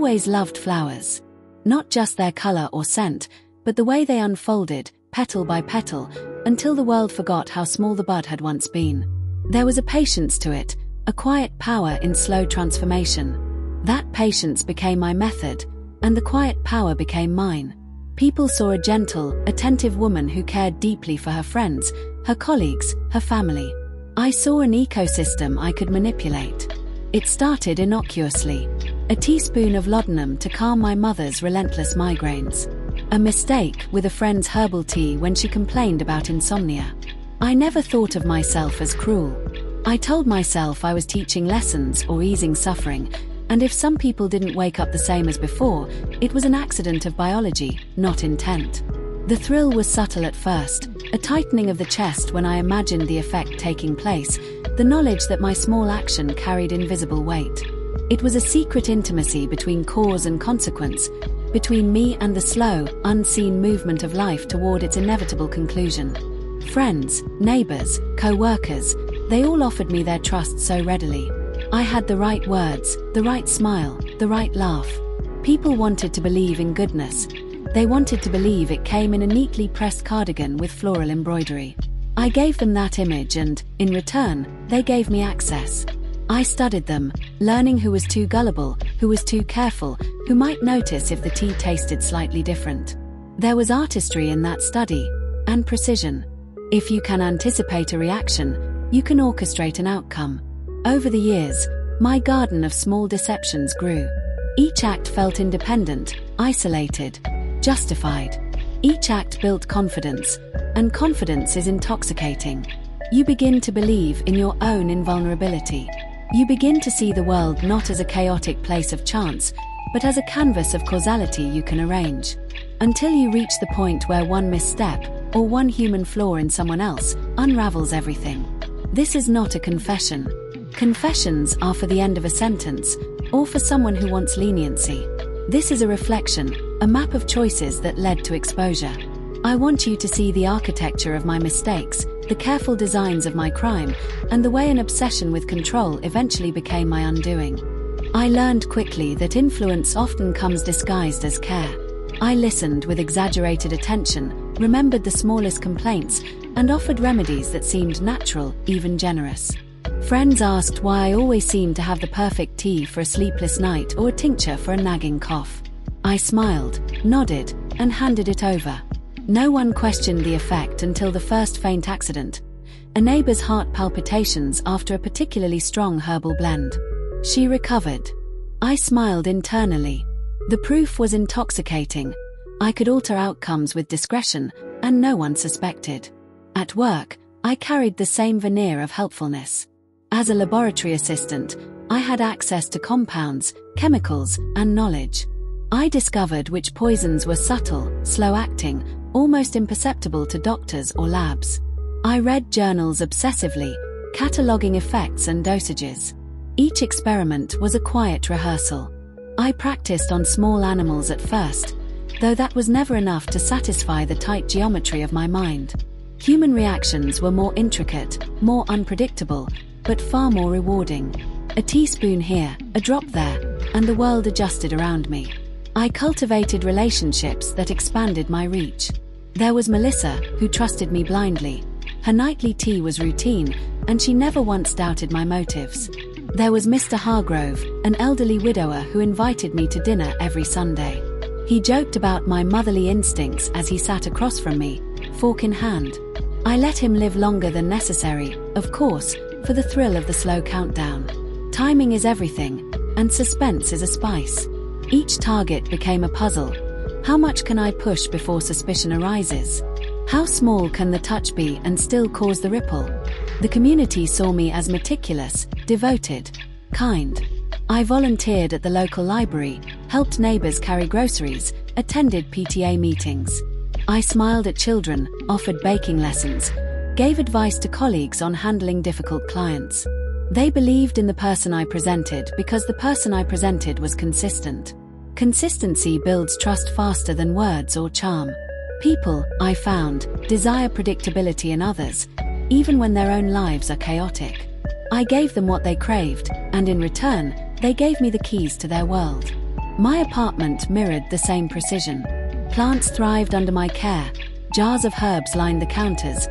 always loved flowers. Not just their color or scent, but the way they unfolded, petal by petal, until the world forgot how small the bud had once been. There was a patience to it, a quiet power in slow transformation. That patience became my method, and the quiet power became mine. People saw a gentle, attentive woman who cared deeply for her friends, her colleagues, her family. I saw an ecosystem I could manipulate. It started innocuously. A teaspoon of laudanum to calm my mother's relentless migraines. A mistake with a friend's herbal tea when she complained about insomnia. I never thought of myself as cruel. I told myself I was teaching lessons or easing suffering, and if some people didn't wake up the same as before, it was an accident of biology, not intent. The thrill was subtle at first, a tightening of the chest when I imagined the effect taking place, the knowledge that my small action carried invisible weight. It was a secret intimacy between cause and consequence, between me and the slow, unseen movement of life toward its inevitable conclusion. Friends, neighbors, co-workers, they all offered me their trust so readily. I had the right words, the right smile, the right laugh. People wanted to believe in goodness. They wanted to believe it came in a neatly pressed cardigan with floral embroidery. I gave them that image and, in return, they gave me access. I studied them, learning who was too gullible, who was too careful, who might notice if the tea tasted slightly different. There was artistry in that study, and precision. If you can anticipate a reaction, you can orchestrate an outcome. Over the years, my garden of small deceptions grew. Each act felt independent, isolated, justified. Each act built confidence, and confidence is intoxicating. You begin to believe in your own invulnerability. You begin to see the world not as a chaotic place of chance, but as a canvas of causality you can arrange. Until you reach the point where one misstep, or one human flaw in someone else, unravels everything. This is not a confession. Confessions are for the end of a sentence, or for someone who wants leniency. This is a reflection, a map of choices that led to exposure. I want you to see the architecture of my mistakes, the careful designs of my crime, and the way an obsession with control eventually became my undoing. I learned quickly that influence often comes disguised as care. I listened with exaggerated attention, remembered the smallest complaints, and offered remedies that seemed natural, even generous. Friends asked why I always seemed to have the perfect tea for a sleepless night or a tincture for a nagging cough. I smiled, nodded, and handed it over. No one questioned the effect until the first faint accident, a neighbor's heart palpitations after a particularly strong herbal blend. She recovered. I smiled internally. The proof was intoxicating. I could alter outcomes with discretion, and no one suspected. At work, I carried the same veneer of helpfulness. As a laboratory assistant, I had access to compounds, chemicals, and knowledge. I discovered which poisons were subtle, slow-acting, almost imperceptible to doctors or labs. I read journals obsessively, cataloging effects and dosages. Each experiment was a quiet rehearsal. I practiced on small animals at first, though that was never enough to satisfy the tight geometry of my mind. Human reactions were more intricate, more unpredictable, but far more rewarding. A teaspoon here, a drop there, and the world adjusted around me. I cultivated relationships that expanded my reach. There was Melissa, who trusted me blindly. Her nightly tea was routine, and she never once doubted my motives. There was Mr. Hargrove, an elderly widower who invited me to dinner every Sunday. He joked about my motherly instincts as he sat across from me, fork in hand. I let him live longer than necessary, of course, for the thrill of the slow countdown. Timing is everything, and suspense is a spice. Each target became a puzzle. How much can I push before suspicion arises? How small can the touch be and still cause the ripple? The community saw me as meticulous, devoted, kind. I volunteered at the local library, helped neighbors carry groceries, attended PTA meetings. I smiled at children, offered baking lessons, gave advice to colleagues on handling difficult clients. They believed in the person I presented because the person I presented was consistent. Consistency builds trust faster than words or charm. People, I found, desire predictability in others, even when their own lives are chaotic. I gave them what they craved, and in return, they gave me the keys to their world. My apartment mirrored the same precision. Plants thrived under my care, jars of herbs lined the counters,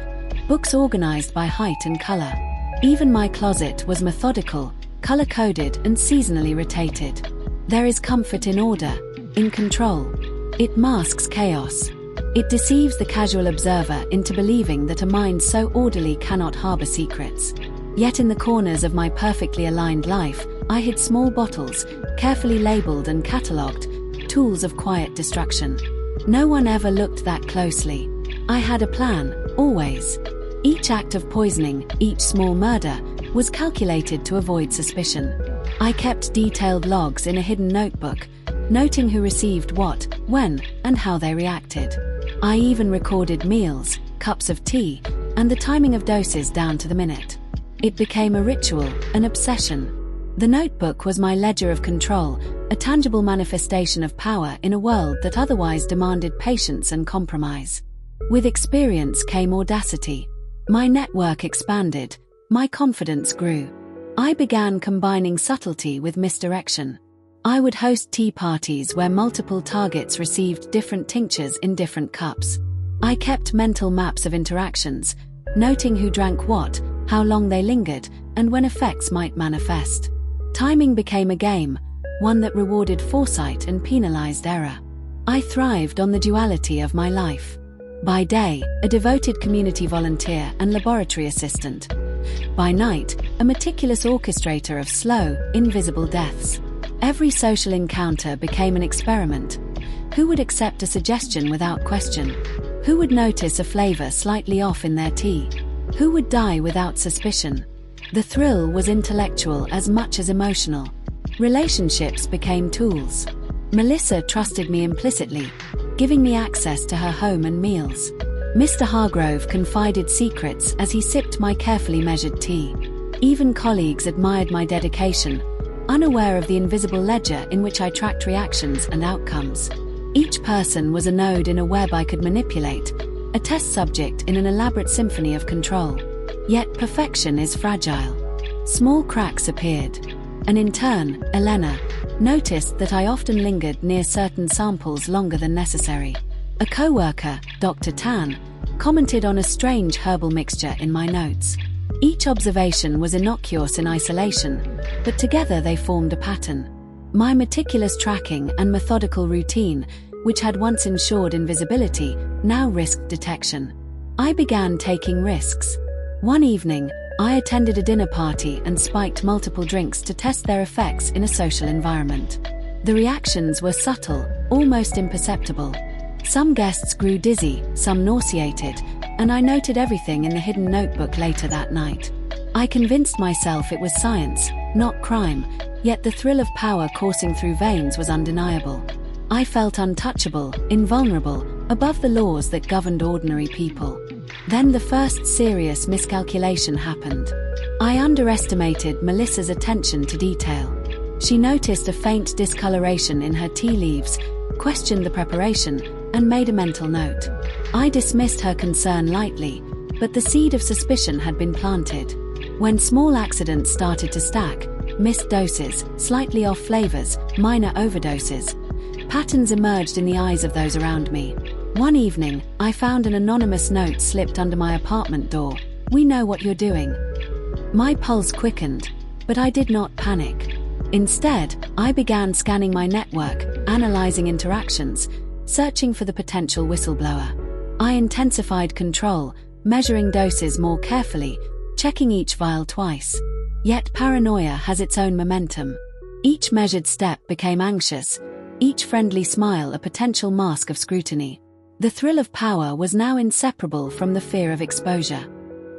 books organized by height and color. Even my closet was methodical, color-coded and seasonally rotated. There is comfort in order, in control. It masks chaos. It deceives the casual observer into believing that a mind so orderly cannot harbor secrets. Yet in the corners of my perfectly aligned life, I hid small bottles, carefully labeled and catalogued, tools of quiet destruction. No one ever looked that closely. I had a plan, always. Each act of poisoning, each small murder, was calculated to avoid suspicion. I kept detailed logs in a hidden notebook, noting who received what, when, and how they reacted. I even recorded meals, cups of tea, and the timing of doses down to the minute. It became a ritual, an obsession. The notebook was my ledger of control, a tangible manifestation of power in a world that otherwise demanded patience and compromise. With experience came audacity. My network expanded, my confidence grew. I began combining subtlety with misdirection. I would host tea parties where multiple targets received different tinctures in different cups. I kept mental maps of interactions, noting who drank what, how long they lingered, and when effects might manifest. Timing became a game, one that rewarded foresight and penalized error. I thrived on the duality of my life. By day, a devoted community volunteer and laboratory assistant. By night, a meticulous orchestrator of slow, invisible deaths. Every social encounter became an experiment. Who would accept a suggestion without question? Who would notice a flavor slightly off in their tea? Who would die without suspicion? The thrill was intellectual as much as emotional. Relationships became tools. Melissa trusted me implicitly, giving me access to her home and meals. Mr. Hargrove confided secrets as he sipped my carefully measured tea. Even colleagues admired my dedication, unaware of the invisible ledger in which I tracked reactions and outcomes. Each person was a node in a web I could manipulate, a test subject in an elaborate symphony of control. Yet perfection is fragile. Small cracks appeared. An intern, Elena, noticed that I often lingered near certain samples longer than necessary. A co-worker, Dr. Tan, commented on a strange herbal mixture in my notes. Each observation was innocuous in isolation, but together they formed a pattern. My meticulous tracking and methodical routine, which had once ensured invisibility, now risked detection. I began taking risks. One evening, I attended a dinner party and spiked multiple drinks to test their effects in a social environment. The reactions were subtle, almost imperceptible. Some guests grew dizzy, some nauseated, and I noted everything in the hidden notebook later that night. I convinced myself it was science, not crime, yet the thrill of power coursing through veins was undeniable. I felt untouchable, invulnerable, above the laws that governed ordinary people. Then the first serious miscalculation happened. I underestimated Melissa's attention to detail. She noticed a faint discoloration in her tea leaves, questioned the preparation, and made a mental note. I dismissed her concern lightly, but the seed of suspicion had been planted. When small accidents started to stack, missed doses, slightly off flavors, minor overdoses, patterns emerged in the eyes of those around me. One evening, I found an anonymous note slipped under my apartment door. "We know what you're doing." My pulse quickened, but I did not panic. Instead, I began scanning my network, analyzing interactions, searching for the potential whistleblower. I intensified control, measuring doses more carefully, checking each vial twice. Yet paranoia has its own momentum. Each measured step became anxious, each friendly smile a potential mask of scrutiny. The thrill of power was now inseparable from the fear of exposure.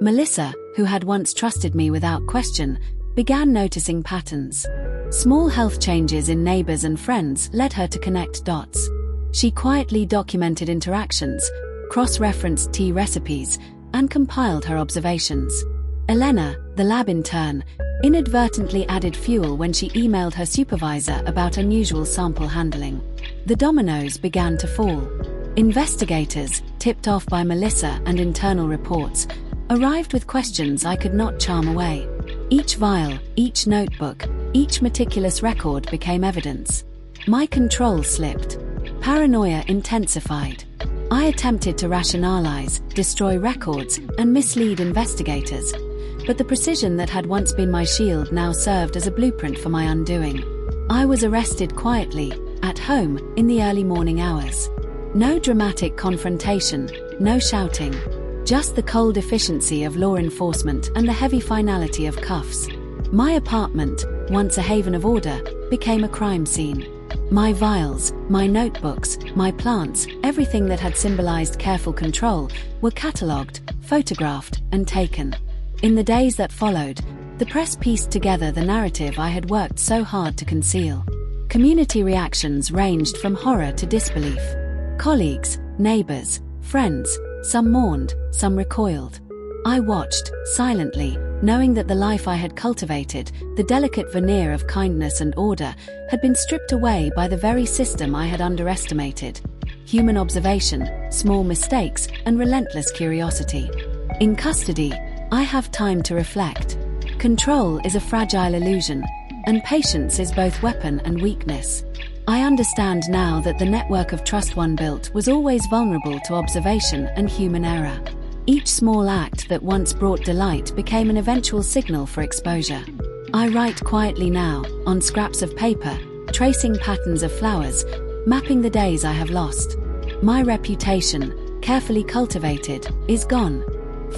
Melissa, who had once trusted me without question, began noticing patterns. Small health changes in neighbors and friends led her to connect dots. She quietly documented interactions, cross-referenced tea recipes, and compiled her observations. Elena, the lab intern, inadvertently added fuel when she emailed her supervisor about unusual sample handling. The dominoes began to fall. Investigators, tipped off by Melissa and internal reports, arrived with questions I could not charm away. Each vial, each notebook, each meticulous record became evidence. My control slipped. Paranoia intensified. I attempted to rationalize, destroy records, and mislead investigators. But the precision that had once been my shield now served as a blueprint for my undoing. I was arrested quietly, at home, in the early morning hours. No dramatic confrontation, no shouting. Just the cold efficiency of law enforcement and the heavy finality of cuffs. My apartment, once a haven of order, became a crime scene. My vials, my notebooks, my plants, everything that had symbolized careful control, were catalogued, photographed, and taken. In the days that followed, the press pieced together the narrative I had worked so hard to conceal. Community reactions ranged from horror to disbelief. Colleagues, neighbors, friends, some mourned, some recoiled. I watched, silently, knowing that the life I had cultivated, the delicate veneer of kindness and order, had been stripped away by the very system I had underestimated. Human observation, small mistakes, and relentless curiosity. In custody, I have time to reflect. Control is a fragile illusion, and patience is both weapon and weakness. I understand now that the network of trust one built was always vulnerable to observation and human error. Each small act that once brought delight became an eventual signal for exposure. I write quietly now, on scraps of paper, tracing patterns of flowers, mapping the days I have lost. My reputation, carefully cultivated, is gone.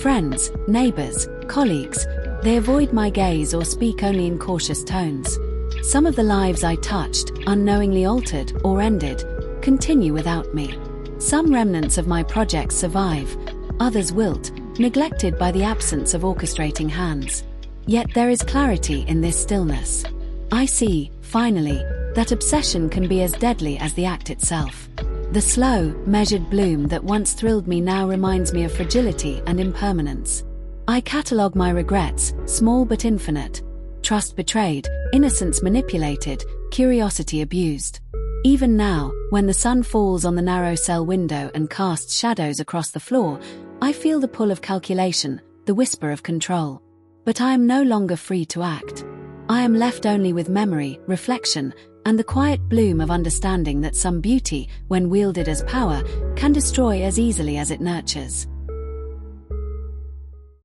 Friends, neighbors, colleagues, they avoid my gaze or speak only in cautious tones. Some of the lives I touched, unknowingly altered or ended, continue without me. Some remnants of my projects survive, others wilt, neglected by the absence of orchestrating hands. Yet there is clarity in this stillness. I see, finally, that obsession can be as deadly as the act itself. The slow, measured bloom that once thrilled me now reminds me of fragility and impermanence. I catalogue my regrets, small but infinite. Trust betrayed, innocence manipulated, curiosity abused. Even now, when the sun falls on the narrow cell window and casts shadows across the floor, I feel the pull of calculation, the whisper of control. But I am no longer free to act. I am left only with memory, reflection, and the quiet bloom of understanding that some beauty, when wielded as power, can destroy as easily as it nurtures.